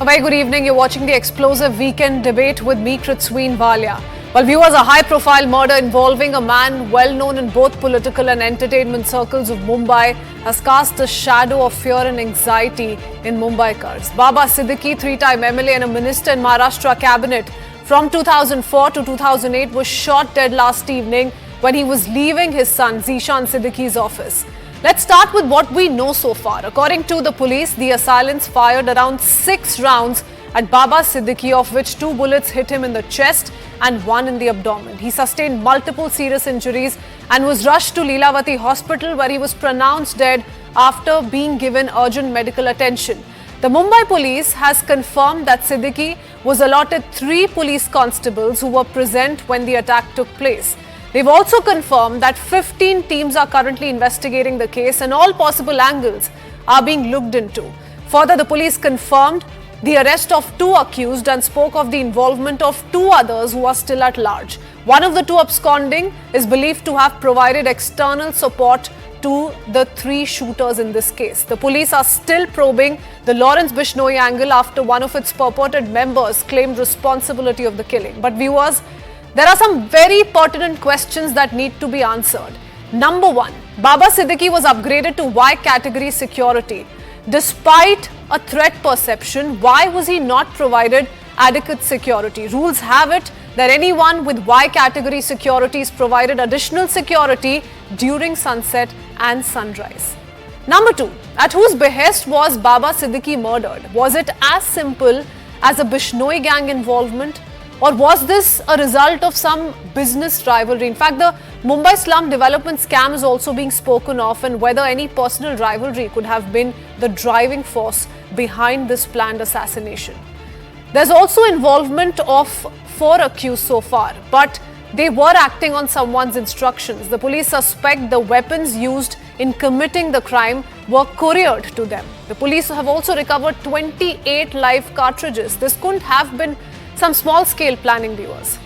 A very good evening. You're watching the explosive weekend debate with me, Kritsween Walia. Well, viewers, a high-profile murder involving a man well known in both political and entertainment circles of Mumbai has cast a shadow of fear and anxiety in Mumbaikars. Baba Siddique, three-time MLA and a minister in Maharashtra cabinet from 2004 to 2008, was shot dead last evening when he was leaving his son Zishan Siddique's office. Let's start with what we know so far. According to the police, the assailants fired around 6 rounds at Baba Siddique, of which 2 bullets hit him in the chest and 1 in the abdomen. He sustained multiple serious injuries and was rushed to Leelavati Hospital, where he was pronounced dead after being given urgent medical attention. The Mumbai police has confirmed that Siddique was allotted 3 police constables who were present when the attack took place. They've also confirmed that 15 teams are currently investigating the case and all possible angles are being looked into. Further, the police confirmed the arrest of 2 accused and spoke of the involvement of 2 others who are still at large. One of the 2 absconding is believed to have provided external support to the 3 shooters in this case. The police are still probing the Lawrence Bishnoi angle after one of its purported members claimed responsibility of the killing. But viewers, there are some very pertinent questions that need to be answered. Number 1, Baba Siddique was upgraded to Y category security. Despite a threat perception, why was he not provided adequate security? Rules have it that anyone with Y category security is provided additional security during sunset and sunrise. Number 2, at whose behest was Baba Siddique murdered? Was it as simple as a Bishnoi gang involvement? Or was this a result of some business rivalry? In fact, the Mumbai slum development scam is also being spoken of, and whether any personal rivalry could have been the driving force behind this planned assassination. There's also involvement of 4 accused so far, but they were acting on someone's instructions. The police suspect the weapons used in committing the crime were couriered to them. The police have also recovered 28 live cartridges. This couldn't have been some small-scale planning, viewers.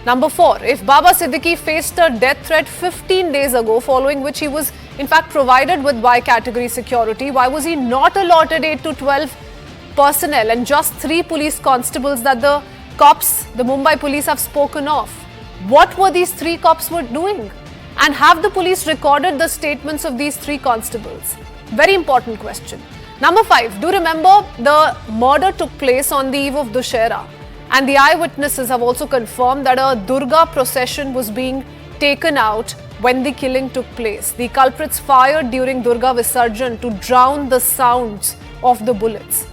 Number 4, if Baba Siddique faced a death threat 15 days ago, following which he was in fact provided with Y category security, why was he not allotted 8 to 12 personnel and just 3 police constables that the cops, the Mumbai police, have spoken of? What were these 3 cops were doing? And have the police recorded the statements of these 3 constables? Very important question. Number 5, do remember the murder took place on the eve of Dussehra. And the eyewitnesses have also confirmed that a Durga procession was being taken out when the killing took place. The culprits fired during Durga Visarjan to drown the sounds of the bullets.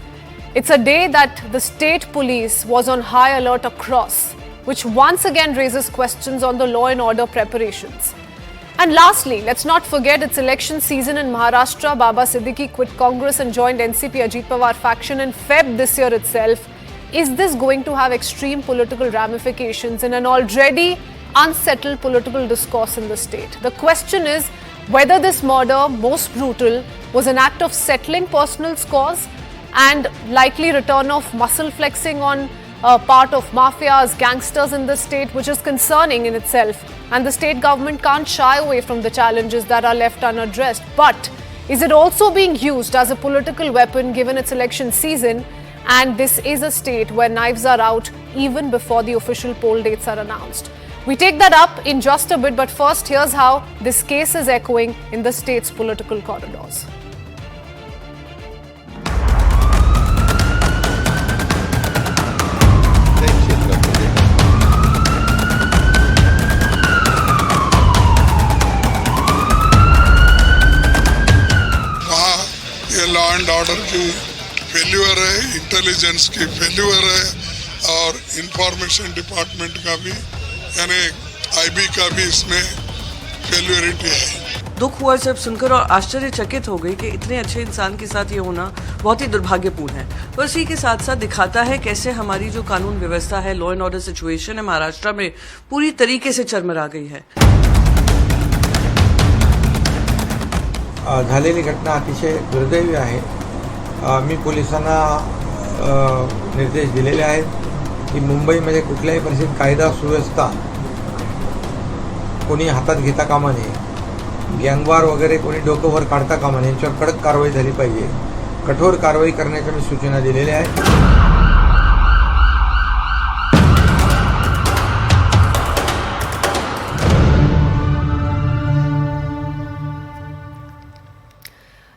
It's a day that the state police was on high alert across, which once again raises questions on the law and order preparations. And lastly, let's not forget it's election season in Maharashtra. Baba Siddique quit Congress and joined NCP Ajit Pawar faction in Feb this year itself. Is this going to have extreme political ramifications in an already unsettled political discourse in the state? The question is whether this murder, most brutal, was an act of settling personal scores and likely return of muscle flexing on part of mafias, gangsters in the state, which is concerning in itself. And the state government can't shy away from the challenges that are left unaddressed. But is it also being used as a political weapon given its election season? And this is a state where knives are out even before the official poll dates are announced. We take that up in just a bit, but first, here's how this case is echoing in the state's political corridors. ये law and order की failure है, intelligence की failure है और information department का भी, यानी IB का भी इसमें फेल्यूरिटी है। दुख हुआ जब सुनकर और आश्चर्यचकित हो गई कि इतने अच्छे इंसान के साथ ये होना बहुत ही दुर्भाग्यपूर्ण है। और इसी के साथ साथ दिखाता है कैसे हमारी जो कानून व्यवस्था है, लॉ एंड ऑर्डर सिचुएशन है महाराष्ट्र में पूरी तरीके से चरमरा गई है। झालेली घटना अतिशय दुर्दैवी आहे। मी पोलिसांना निर्देश दिलेले आहेत की मुंबईमध्ये कुठल्याही परिस्थितीत कायदा सुव्यवस्था कोणी हातात घेता कामा नये, गँगवार वगैरे कोणी डोकं वर काढता कामा नये, यांच्यावर कडक कारवाई झाली पाहिजे, कठोर कारवाई करण्याच्या मी सूचना दिलेल्या आहेत।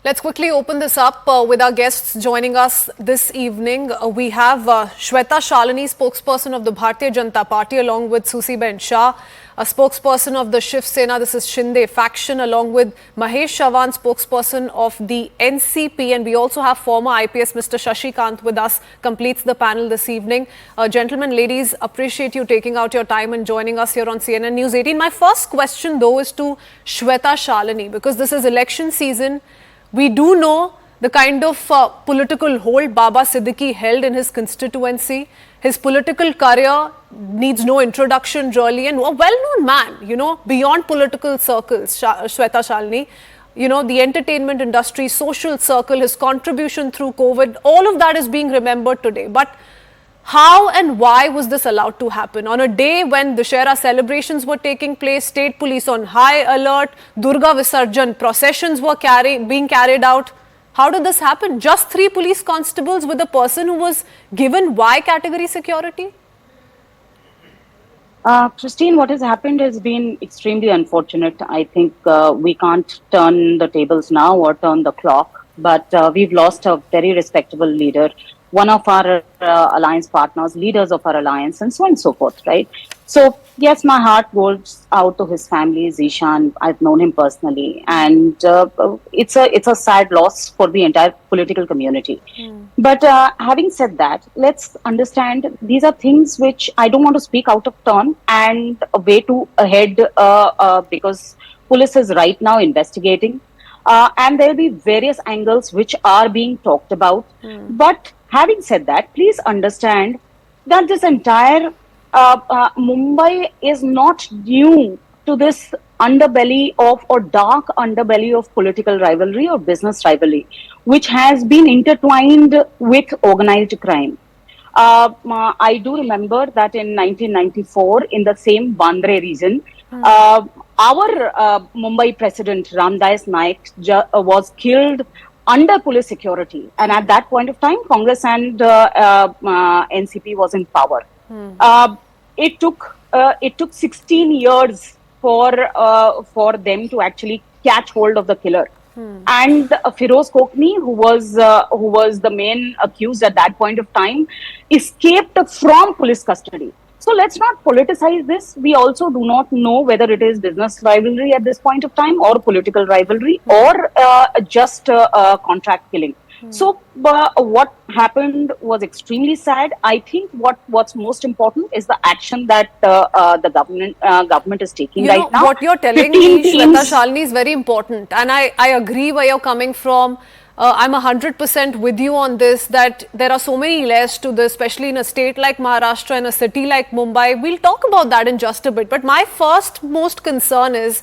Let's quickly open this up with our guests joining us this evening. We have Shweta Shalini, spokesperson of the Bharatiya Janata Party, along with Susi Ben Shah, a spokesperson of the Shiv Sena, this is Shinde faction, along with Mahesh Chavan, spokesperson of the NCP. And we also have former IPS Mr. Shashi Kant with us, completes the panel this evening. Gentlemen, ladies, appreciate you taking out your time and joining us here on CNN News 18. My first question, though, is to Shweta Shalini, because this is election season. We do know the kind of political hold Baba Siddique held in his constituency. His political career needs no introduction, really, and a well-known man, you know, beyond political circles, Shweta Shalini. You know, the entertainment industry, social circle, his contribution through COVID, all of that is being remembered today. But how and why was this allowed to happen? On a day when Dussehra celebrations were taking place, state police on high alert, Durga Visarjan processions were being carried out. How did this happen? Just 3 police constables with a person who was given Y category security? Christine, what has happened has been extremely unfortunate. I think we can't turn the tables now or turn the clock, but we've lost a very respectable leader, one of our alliance partners, leaders of our alliance, and so on and so forth, right? So, yes, my heart goes out to his family, Zishan. I've known him personally, and it's a sad loss for the entire political community. But having said that, let's understand these are things which I don't want to speak out of turn and way too ahead because police is right now investigating. And there will be various angles which are being talked about. But having said that, please understand that this entire Mumbai is not new to this underbelly of or dark underbelly of political rivalry or business rivalry, which has been intertwined with organized crime. I do remember that in 1994, in the same Bandra region, our Mumbai president, Ramdas Naik, was killed under police security. And at that point of time, Congress and NCP was in power. It took 16 years for them to actually catch hold of the killer. And Firoz Kokni, who was the main accused at that point of time, escaped from police custody. So let's not politicize this. We also do not know whether it is business rivalry at this point of time or political rivalry or just contract killing. So what happened was extremely sad. I think what's most important is the action that the government is taking right now. What you're telling me, Shweta Shalini, is very important. And I agree where you're coming from. I'm 100% with you on this, that there are so many layers to this, especially in a state like Maharashtra and a city like Mumbai. We'll talk about that in just a bit. But my first most concern is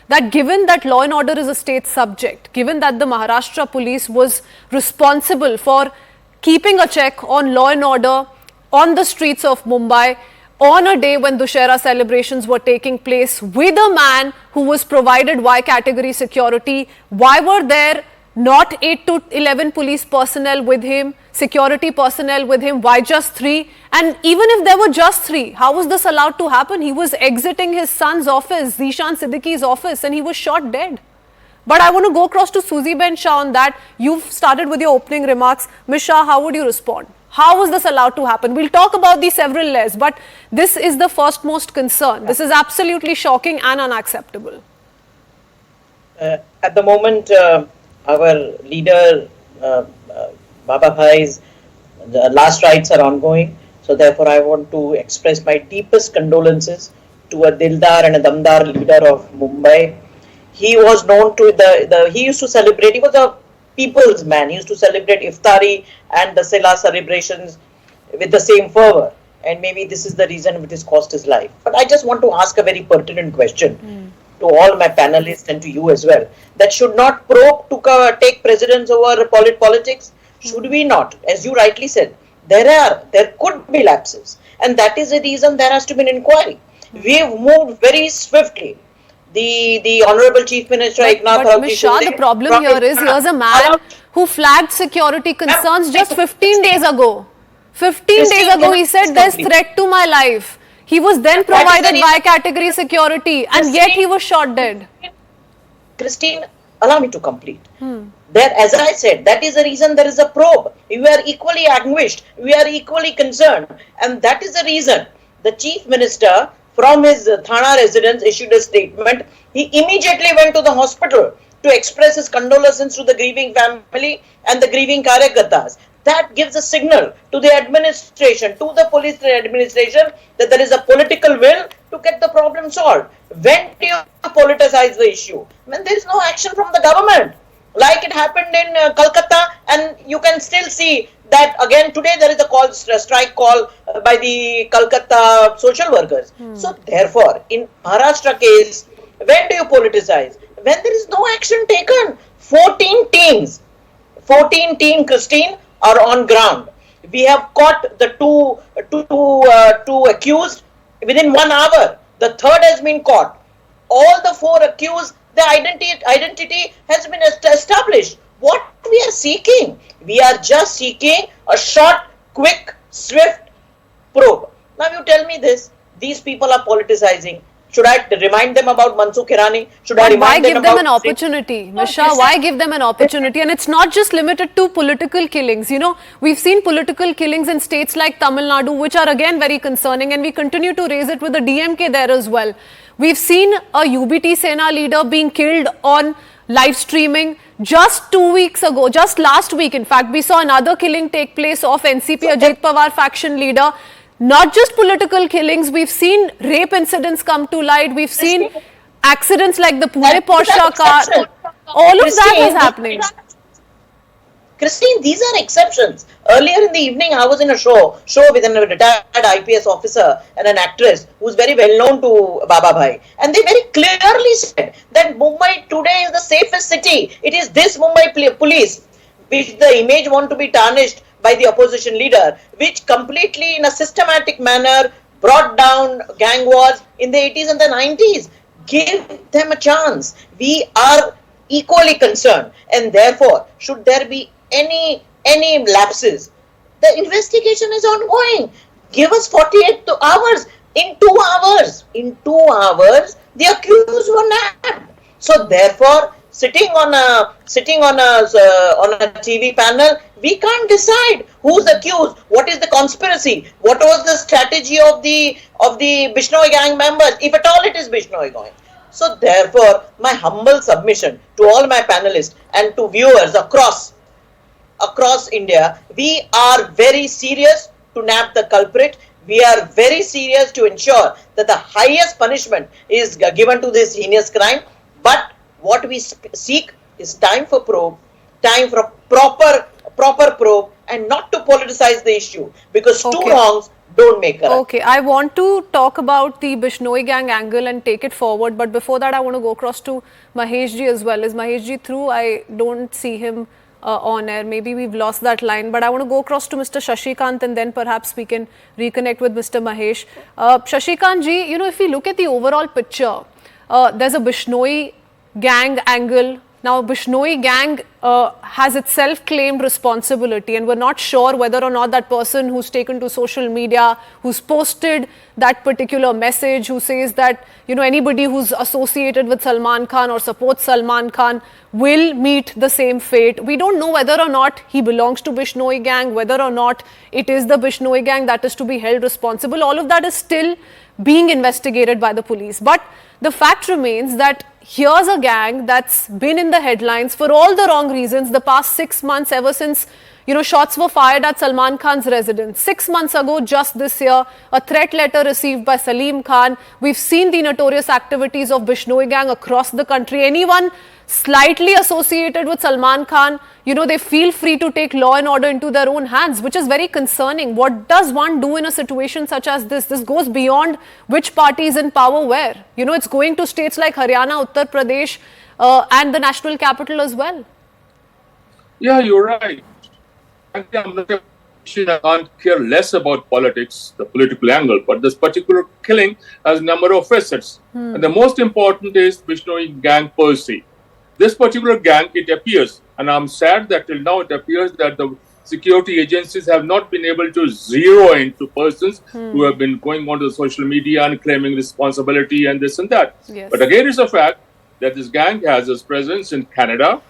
that given that law and order is a state subject, given that the Maharashtra police was responsible for keeping a check on law and order on the streets of Mumbai on a day when Dussehra celebrations were taking place with a man who was provided Y category security, why were there not 8 to 11 police personnel with him, security personnel with him, why just 3? And even if there were just 3, how was this allowed to happen? He was exiting his son's office, Zishan Siddique's office, and he was shot dead. But I want to go across to Susi Ben Shah on that. You've started with your opening remarks. Ms. Shah, how would you respond? How was this allowed to happen? We'll talk about these several layers, but this is the first most concern. This is absolutely shocking and unacceptable. At the moment, our leader, Baba Bhai's last rites are ongoing. So therefore, I want to express my deepest condolences to a Dildar and a Damdar leader of Mumbai. He was known to he used to celebrate, he was a people's man. He used to celebrate Iftari and the Sela celebrations with the same fervor. And maybe this is the reason which has cost his life. But I just want to ask a very pertinent question to all my panelists and to you as well. That should not probe to take precedence over politics. Should we not? As you rightly said, there could be lapses. And that is the reason there has to be an inquiry. We have moved very swiftly. The Honorable Chief Minister But Ms. Shah, the problem here is, here's a man who flagged security concerns just 15 days ago. 15 days ago, he said there's threat to my life. He was then provided by category security and yet he was shot dead. Christine, allow me to complete. There, as I said, that is the reason there is a probe. We are equally anguished. We are equally concerned. And that is the reason the Chief Minister from his Thana residence issued a statement. He immediately went to the hospital to express his condolences to the grieving family and the grieving Karyakartas. That gives a signal to the administration, to the police administration, that there is a political will to get the problem solved. When do you politicize the issue? When there is no action from the government. Like it happened in Kolkata, and you can still see that again today there is a strike call by the Kolkata social workers. So therefore, in Maharashtra case, when do you politicize? When there is no action taken. 14 teams, Christine, are on ground. We have caught the two accused within 1 hour. The third has been caught. All the 4 accused, the identity has been established. What we are seeking? We are just seeking a short, quick, swift probe. Now you tell me this. These people are politicizing. Should I remind them about Mansukh Hirani? Should I remind them about... Why give them an opportunity? Misha, why give them an opportunity? And it's not just limited to political killings. You know, we've seen political killings in states like Tamil Nadu, which are again very concerning, and we continue to raise it with the DMK there as well. We've seen a UBT Sena leader being killed on live streaming. Just 2 weeks ago, just last week, in fact, we saw another killing take place of NCP Ajit Pawar faction leader. Not just political killings, we've seen rape incidents come to light. We've seen accidents like the Pune Porsche car. All of that is happening. Christine, these are exceptions. Earlier in the evening, I was in a show with a retired IPS officer and an actress who's very well known to Baba Bhai. And they very clearly said that Mumbai today is the safest city. It is this Mumbai police, which the image want to be tarnished by the opposition leader, which completely in a systematic manner brought down gang wars in the 80s and the 90s. Give them a chance. We are equally concerned, and therefore, should there be any lapses, the investigation is ongoing. Give us 48 hours. In 2 hours, the accused were nabbed. So therefore, sitting on a TV panel, we can't decide who's accused, what is the conspiracy, what was the strategy of the Bishnoi gang members, if at all it is Bishnoi gang. So therefore, my humble submission to all my panelists and to viewers across India, we are very serious to nab the culprit. We are very serious to ensure that the highest punishment is given to this heinous crime. But what we seek is time for probe, time for a proper probe, and not to politicize the issue, because two wrongs don't make a right. Okay, I want to talk about the Bishnoi gang angle and take it forward, but before that I want to go across to Mahesh ji as well. Is Mahesh ji through? I don't see him on air. Maybe we've lost that line, but I want to go across to Mr. Shashikant, and then perhaps we can reconnect with Mr. Mahesh. Shashikant ji, you know, if we look at the overall picture, there's a Bishnoi gang angle. Now, Bishnoi gang has itself claimed responsibility, and we're not sure whether or not that person who's taken to social media, who's posted that particular message, who says that, you know, anybody who's associated with Salman Khan or supports Salman Khan will meet the same fate. We don't know whether or not he belongs to Bishnoi gang, whether or not it is the Bishnoi gang that is to be held responsible. All of that is still being investigated by the police. But the fact remains that here's a gang that's been in the headlines for all the wrong reasons the past 6 months, ever since, you know, shots were fired at Salman Khan's residence. 6 months ago, just this year, a threat letter received by Salim Khan. We've seen the notorious activities of Bishnoi gang across the country. Anyone slightly associated with Salman Khan, you know, they feel free to take law and order into their own hands, which is very concerning. What does one do in a situation such as this? This goes beyond which party is in power where. You know, it's going to states like Haryana, Uttar Pradesh, and the national capital as well. Yeah, you're right. I can't care less about politics, the political angle, but this particular killing has a number of facets. And the most important is Bishnoi gang per se. This particular gang, it appears, and I'm sad that till now it appears that the security agencies have not been able to zero into persons who have been going onto the social media and claiming responsibility and this and that. Yes. But again, it's a fact that this gang has its presence in Canada,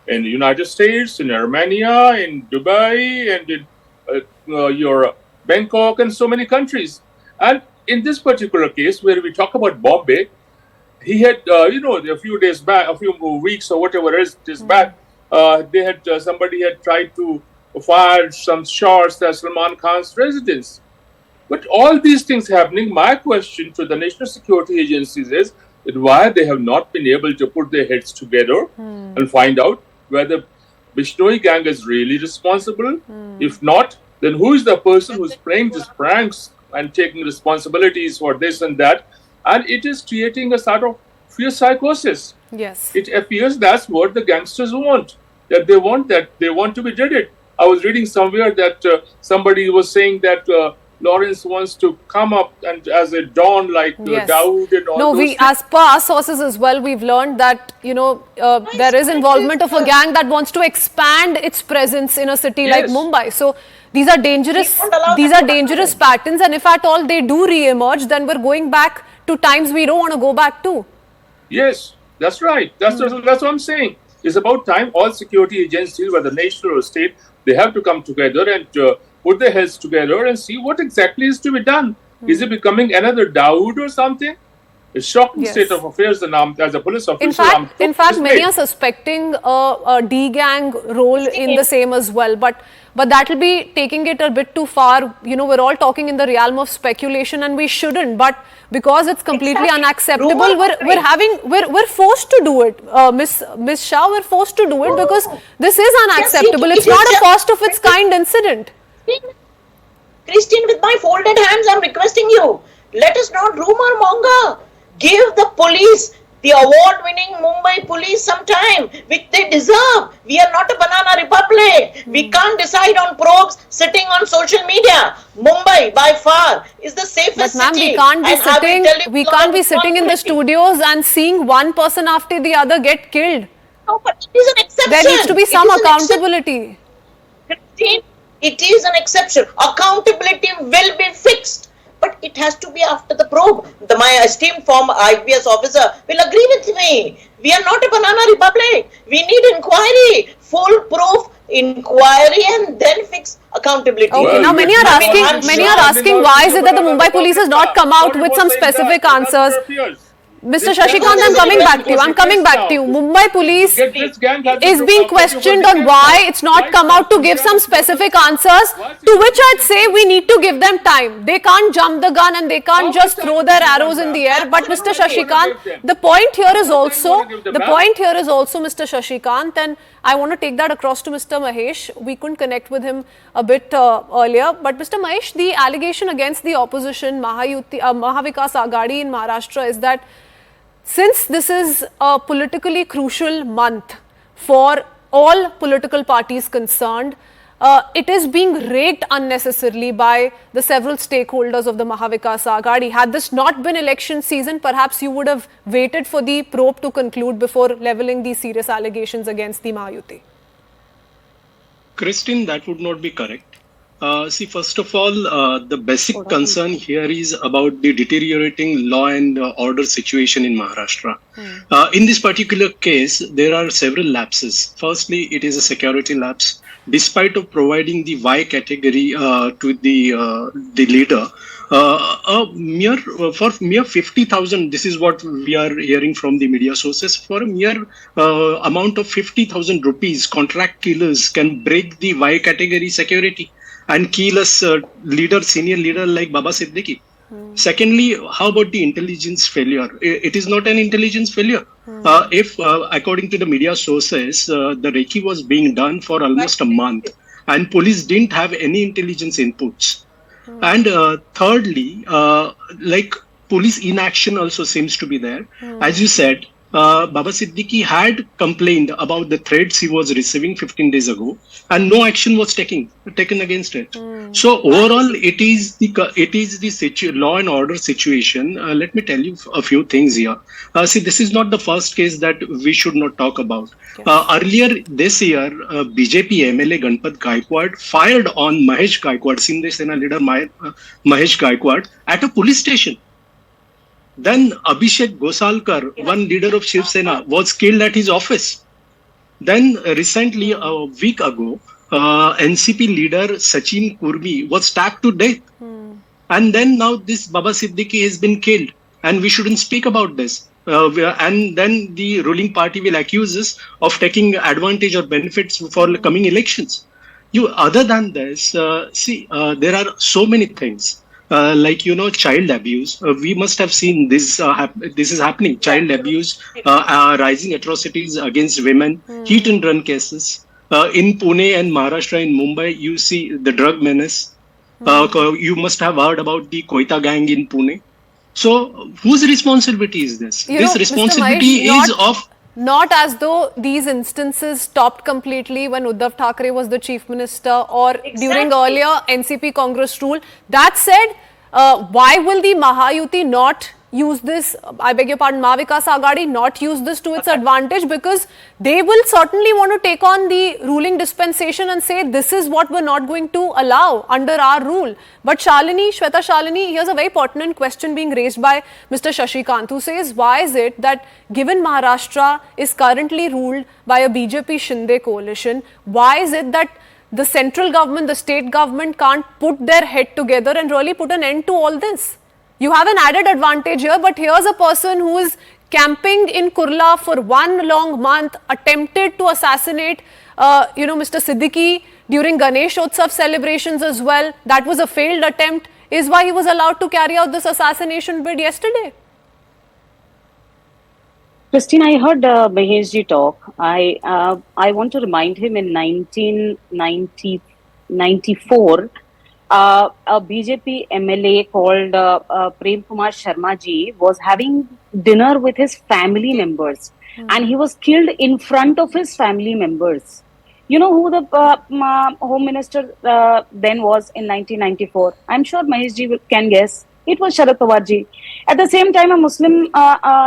in the United States, in Armenia, in Dubai, and in Europe, Bangkok, and so many countries. And in this particular case, where we talk about Bombay, he had, a few days back, a few weeks or whatever it is back, they had somebody had tried to fire some shots at Salman Khan's residence. But all these things happening, my question to the national security agencies is that why they have not been able to put their heads together and find out whether Bishnoi gang is really responsible. If not, then who is the person who's playing these pranks and taking responsibilities for this and that? And it is creating a sort of fear psychosis. Yes. It appears that's what the gangsters want. That they want to be dreaded. I was reading somewhere that somebody was saying that Lawrence wants to come up and as a Don like Dawood and all those things. As per our sources as well, we've learned that, there is involvement of a gang that wants to expand its presence in a city like Mumbai. So these are dangerous patterns, and if at all they do re-emerge, then we're going back to times we don't want to go back to. Yes, that's right. That's what I'm saying. It's about time all security agencies, whether national or state, they have to come together and put their heads together and see what exactly is to be done. Is it becoming another Dawood or something? A shocking state of affairs as a police officer. In fact, many are suspecting a D-gang role in the same as well. But that will be taking it a bit too far. We're all talking in the realm of speculation, and we shouldn't. But because it's completely unacceptable, we're forced to do it. Miss Shah, we're forced to do it because this is unacceptable. It's not a first of its kind incident. Christine, with my folded hands, I'm requesting you. Let us not rumor monger. Give the police, the award-winning Mumbai police, some time, which they deserve. We are not a banana republic. We can't decide on probes sitting on social media. Mumbai, by far, is the safest city. But ma'am, we can't be sitting in the studios and seeing one person after the other get killed. No, but it is an exception. There needs to be some accountability. Christine, it is an exception. Accountability will be fixed. But it has to be after the probe. My esteemed former IPS officer will agree with me. We are not a banana republic. We need inquiry, foolproof inquiry, and then fix accountability. Okay, now many are asking why is it that the Mumbai police has not come out with some specific answers. Mr. Shashikant, I'm coming back to you. Mumbai police is being questioned on why it's not come out to give some specific answers, to which I'd say we need to give them time. They can't jump the gun and they can't just throw their arrows in the air. But Mr. Shashikant, the point here is also, Mr. Shashikant, and I want to take that across to Mr. Mahesh. We couldn't connect with him a bit earlier. But Mr. Mahesh, the allegation against the opposition, Mahavikas Aghadi in Maharashtra, is that since this is a politically crucial month for all political parties concerned, it is being raked unnecessarily by the several stakeholders of the Mahavikas Aghadi. Had this not been election season, perhaps you would have waited for the probe to conclude before levelling these serious allegations against the Mahayuti. Christine, that would not be correct. See, first of all, the basic concern here is about the deteriorating law and order situation in Maharashtra. In this particular case, there are several lapses. Firstly, it is a security lapse. Despite of providing the Y category to the leader, for mere 50,000, this is what we are hearing from the media sources, for a mere amount of 50,000 rupees, contract killers can break the Y category security and kill a senior leader like Baba Siddique. Secondly, how about the intelligence failure? It is not an intelligence failure. If, according to the media sources, the recce was being done for almost a month and police didn't have any intelligence inputs. And thirdly, like police inaction also seems to be there. As you said, Baba Siddique had complained about the threats he was receiving 15 days ago, and no action was taken against it. So overall, it is the law and order situation. Let me tell you a few things here. See, this is not the first case that we should not talk about. Earlier this year, BJP MLA Ganpat Gaikwad fired on Mahesh Gaikwad, Shinde Sena leader Mahesh Gaikwad, at a police station. Then Abhishek Gosalkar, one leader of Shiv Sena, was killed at his office. Then recently, a week ago, NCP leader Sachin Kurmi was stabbed to death. And then now this Baba Siddique has been killed. And we shouldn't speak about this. And then the ruling party will accuse us of taking advantage or benefits for coming elections. Other than this, there are so many things. Like child abuse. We must have seen this. This is happening. Child abuse, rising atrocities against women, hit and run cases in Pune and Maharashtra. In Mumbai, you see the drug menace. You must have heard about the Koita gang in Pune. So, whose responsibility is this? This responsibility is of. Not as though these instances stopped completely when Uddhav Thackeray was the chief minister or during earlier NCP Congress rule. That said, why will the Mahayuti not use this, I beg your pardon, Mahavikas Aghadi not use this to its advantage? Because they will certainly want to take on the ruling dispensation and say this is what we're not going to allow under our rule. But Shweta Shalini, here's a very pertinent question being raised by Mr. Shashikant, who says, why is it that given Maharashtra is currently ruled by a BJP Shinde coalition, why is it that the central government, the state government can't put their head together and really put an end to all this? You have an added advantage here, but here's a person who is camping in Kurla for 1 long month, attempted to assassinate, Mr. Siddique during Ganesh Utsav celebrations as well. That was a failed attempt, is why he was allowed to carry out this assassination bid yesterday. Christine, I heard Maheshji talk. I want to remind him in 1994, a BJP MLA called Prem Kumar Sharma ji was having dinner with his family members, and he was killed in front of his family members. You know who the Home Minister then was in 1994? I'm sure Mahesh ji can guess. It was Sharad Pawar ji. At the same time, a Muslim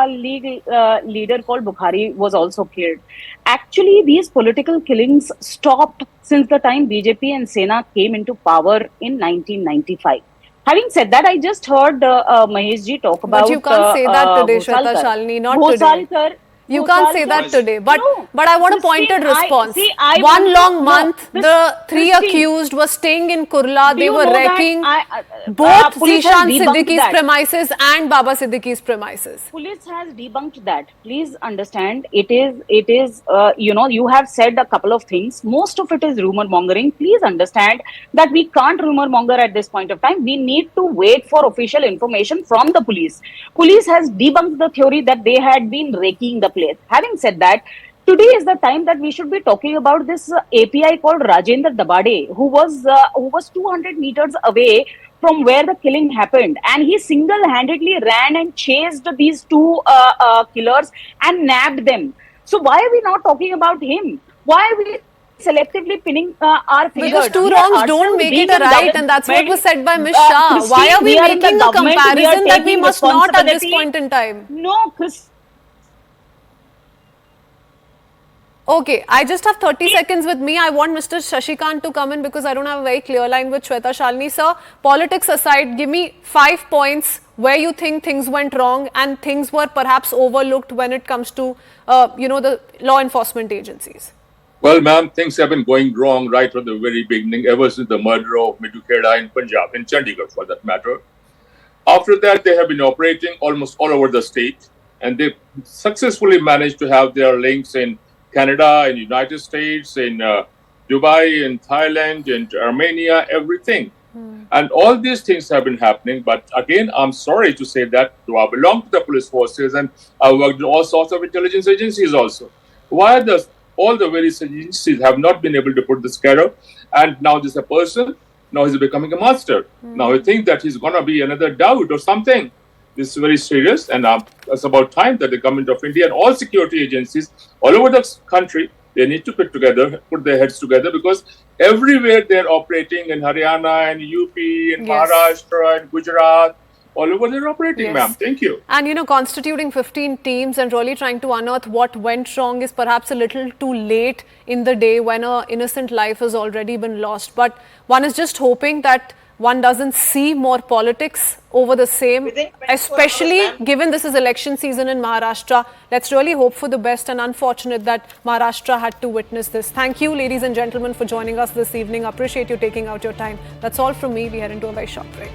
League leader called Bukhari was also killed. Actually, these political killings stopped since the time BJP and Sena came into power in 1995. Having said that, I just heard Mahesh ji talk about. But you can't say that today, Shweta Shalini, not today. You can't say that today, but I want a pointed response. 1 long month, the 3 accused were staying in Kurla. They were wrecking both Zishan Siddique's premises and Baba Siddique's premises. Police has debunked that. Please understand, it is. You have said a couple of things. Most of it is rumor mongering. Please understand that we can't rumor monger at this point of time. We need to wait for official information from the police. Police has debunked the theory that they had been raking the place. Having said that, today is the time that we should be talking about this API called Rajendra Dabade, who was 200 meters away from where the killing happened, and he single-handedly ran and chased these two killers and nabbed them. So why are we not talking about him? Why are we selectively pinning our fingers? Because two wrongs don't make it a right, and that's what was said by Ms. Shah. Why are we making a comparison that we must not at this point in time? No, Chris. Okay, I just have 30 seconds with me. I want Mr. Shashikant to come in because I don't have a very clear line with Shweta Shalini. Sir, politics aside, give me 5 points where you think things went wrong and things were perhaps overlooked when it comes to, the law enforcement agencies. Well, ma'am, things have been going wrong right from the very beginning, ever since the murder of Midhu Kheda in Punjab, in Chandigarh for that matter. After that, they have been operating almost all over the state, and they successfully managed to have their links in Canada, in United States, in Dubai, in Thailand, in Armenia, everything. And all these things have been happening. But again, I'm sorry to say that I belong to the police forces and I worked in all sorts of intelligence agencies also. Why all the various agencies have not been able to put this together? And now this is a person, now he's becoming a monster. Now I think that he's going to be another Dawood or something. This is very serious, and it's about time that the government of India and all security agencies all over the country, they need to put their heads together, because everywhere they're operating in Haryana and UP and Maharashtra and Gujarat, all over they're operating, ma'am. Thank you. And, constituting 15 teams and really trying to unearth what went wrong is perhaps a little too late in the day when an innocent life has already been lost. But one is just hoping that one doesn't see more politics over the same, Within 24 especially hours, ma'am. given this is election season in Maharashtra. Let's really hope for the best, and unfortunate that Maharashtra had to witness this. Thank you, ladies and gentlemen, for joining us this evening. Appreciate you taking out your time. That's all from me. We head into a very short break.